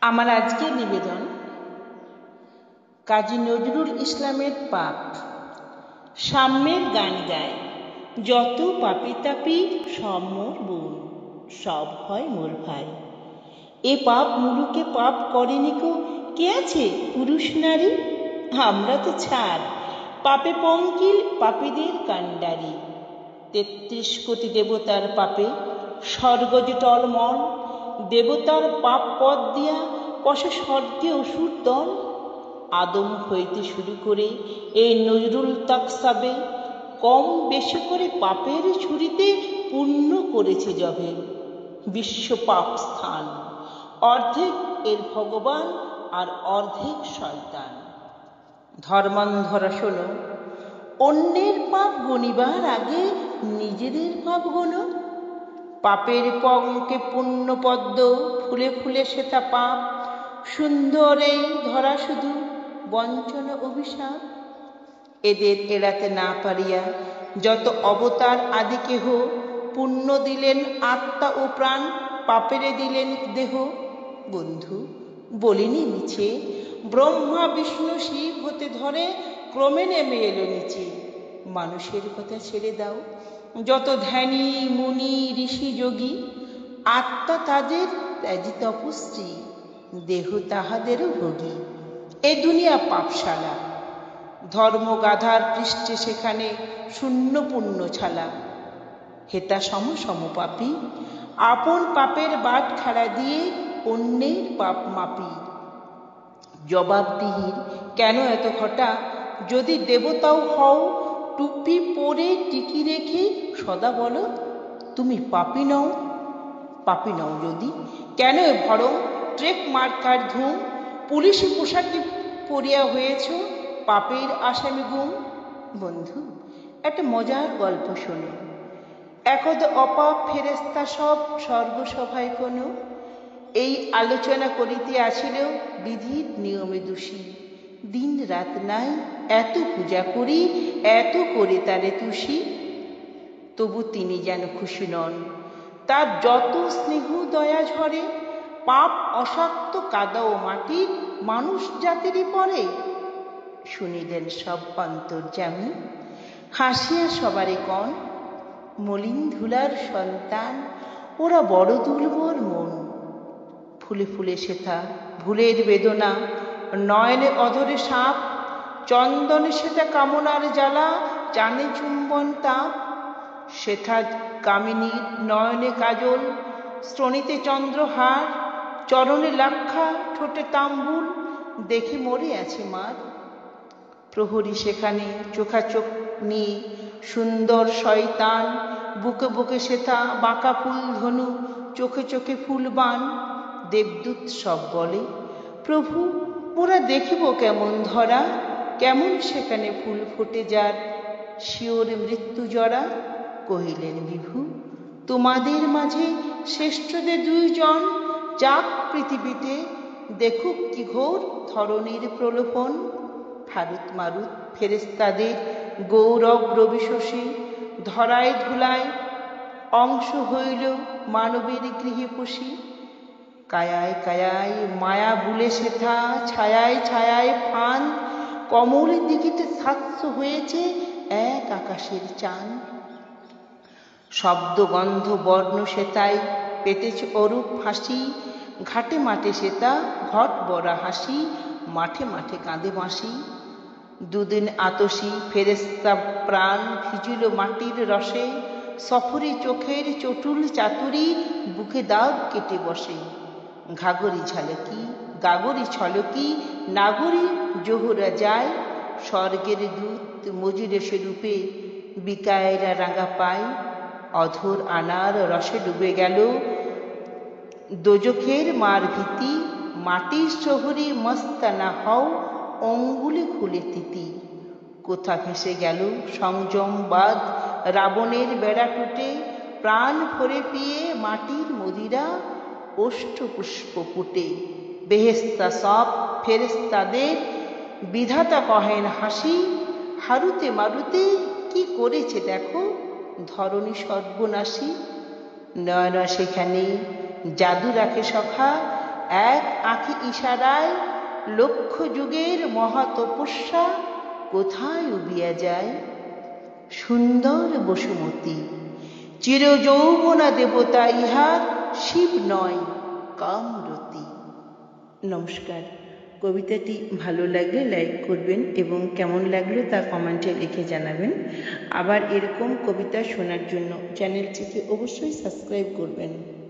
আমার আজকের নিবেদন কাজী নজরুল ইসলামের পাপ। সাম্যের গান গায়, যত পাপি তাপি সব মোর বোন, সব হয় মোর ভাই। এ পাপ মুলুকে পাপ করেনি কো কে আছে পুরুষ নারী? আমরা তো ছাড়, পাপে পঙ্কিল পাপীদের কাণ্ডারি। ৩৩ কোটি দেবতার পাপে স্বর্গ যে টলমল, দেবতার পাপ পদ দিয়া কষে স্বর্গে অসুর দল। আদম হইতে শুরু করে এই নজরুল তাকসাবে কম বেশি করে পাপের ছুরিতে পূর্ণ করেছে যবে বিশ্ব পাপ স্থান। অর্ধেক এর ভগবান আর অর্ধেক শয়তান। ধর্মান্ধরা শোনো, অন্যের পাপ গণিবার আগে নিজেদের পাপ গোনো। পাপের পঙ্কে পুণ্য পদ্ম ফুলে ফুলে সেথা পাপ, সুন্দর এই ধরা শুধু বঞ্চনা অভিশাপ। এদের এড়াতে না পারিয়া যত অবতার আদি কেহ, পুণ্য দিলেন আত্মা ও প্রাণ, পাপেরে দিলেন দেহ। বন্ধু বলিনি মিছে, ব্রহ্মা বিষ্ণু শিব হতে ধরে ক্রমে নেমে এলো নিচে। মানুষের কথা ছেড়ে দাও, যত ধ্যানী মুনি ঋষি যোগী, আত্মা তাদের ত্যাজি তপস্রী, দেহ তাহাদেরও ভোগী। এ দুনিয়া পাপশালা, ধর্ম গাধার পৃষ্ঠে সেখানে শূন্য পুণ্য ছালা। হেতা সম সম পাপী, আপন পাপের বাট খাড়া দিয়ে অন্যের পাপ মাপি। জবাবদিহির কেন এত ঘটা, যদি দেবতাও হও টুপি পরে টিকি রেখে সদা বলো তুমি পাপী নও। পাপী নও যদি কেন ভরং ট্রেক মার্কার ধুম, পুলিশি পোশাকে পরিয়া হয়েছ পাপের আসামি গুম। বন্ধু একটা মজার গল্প শোনো। একদ অপাপ ফেরেস্তা সব স্বর্গসভায় কোনো এই আলোচনা করিতে আসিল বিধির নিয়মে দোষী। দিন রাত নাই এত পূজা করি, এত করে তারে তুষি, তবু তিনি যেন খুশি নন। তার যত স্নেহ দয়া ঝরে, পাপ অশাক্ত কাদা ও মাটি মানুষ জাতিরই পরে। শুনিলেন সব অন্তর্যামী, হাসিয়া সবারে কন, মলিন ধুলার সন্তান ওরা বড় দুর্বল মন। ফুলে ফুলে সেথা ভুলের বেদনা, নয়নে অধরে সাপ, চন্দনে সেথা কামনার জ্বালা, জানে চুম্বন তাপ। সেথা কামিনীর নয়নে কাজল, শ্রোণীতে চন্দ্রহার, চরণে লাক্ষা, ঠোঁটে তাম্বুল, দেখে মরে আছে মার। প্রহরী সেখানে চোখাচোখ নিয়ে সুন্দর শয়তান, বুকে বুকে সেথা বাঁকা ফুল ধনু, চোখে চোখে ফুলবান। দেবদূত সব বলে প্রভু মোরা দেখিব কেমন ধরা, কেমন সেখানে ফুল ফোটে যার শিওরে মৃত্যু জরা। কহিলেন বিভু তোমাদের মাঝে শ্রেষ্ঠদের দুইজন, যাক পৃথিবীতে দেখুক কি ঘোর ধরণীর প্রলোভন। হারুত মারুত ফেরেস্তাদের গৌরব রবি শশী, ধরায় ধুলায় অংশ হইল মানবের গৃহে পশি। কায়ায় কায়ায় মায়া বুলে সেথা ছায়ায় ছায়ায় ফান, কমলের দিঘিতে স্বাস্থ্য হয়েছে এক আকাশের চান। শব্দ গন্ধ বর্ণ সেতাই পেতেছে অরূপ ফাঁসি, ঘাটে মাঠে সেতা ঘট বড়া হাসি, মাঠে মাঠে কাঁদে বাঁশি। দুদিন আতসী ফেরেস্তা প্রাণ ভিজিল মাটির রসে, সফরে চোখের চটুল চাতুরি বুকে দাগ কেটে বসে। ঘাগরি ঝালকি গাগরি ছলকি নাগরি জোহরা যায়, স্বর্গের দূত মজিরে সে রূপে বিকায়রা রাঙা পায়। অধর আনার রসে ডুবে গেল দোজখের মার ভীতি, মাটির শহরে মস্তানা হও অঙ্গুলে খুলে তিতি। কোথা ভেসে গেল সংযমবাদ রাবণের বেড়া টুটে, প্রাণ ভরে পিয়ে মাটির মদিরা ওষ্ঠ পুষ্প পুটে। বেহেস্তা সব ফেরেস্তাদের বিধাতা কহেন হাসি, হারুতে মারুতে কি করেছে দেখো ধরণী সর্বনাশী। নয়না সেখানে জাদু রাখে সখা, এক আঁখি ইশারায় লক্ষ যুগের মহাতপস্যা কোথায় উবিয়া যায়। সুন্দর বসুমতী চিরযৌবনা দেবতা, ইহা শিব নয় কামরতী। নমস্কার। কবিতাটি ভালো লাগলে লাইক করবেন এবং কেমন লাগলো তা কমেন্টে লিখে জানাবেন। আবার এরকম কবিতা শোনার জন্য চ্যানেলটিকে অবশ্যই সাবস্ক্রাইব করবেন।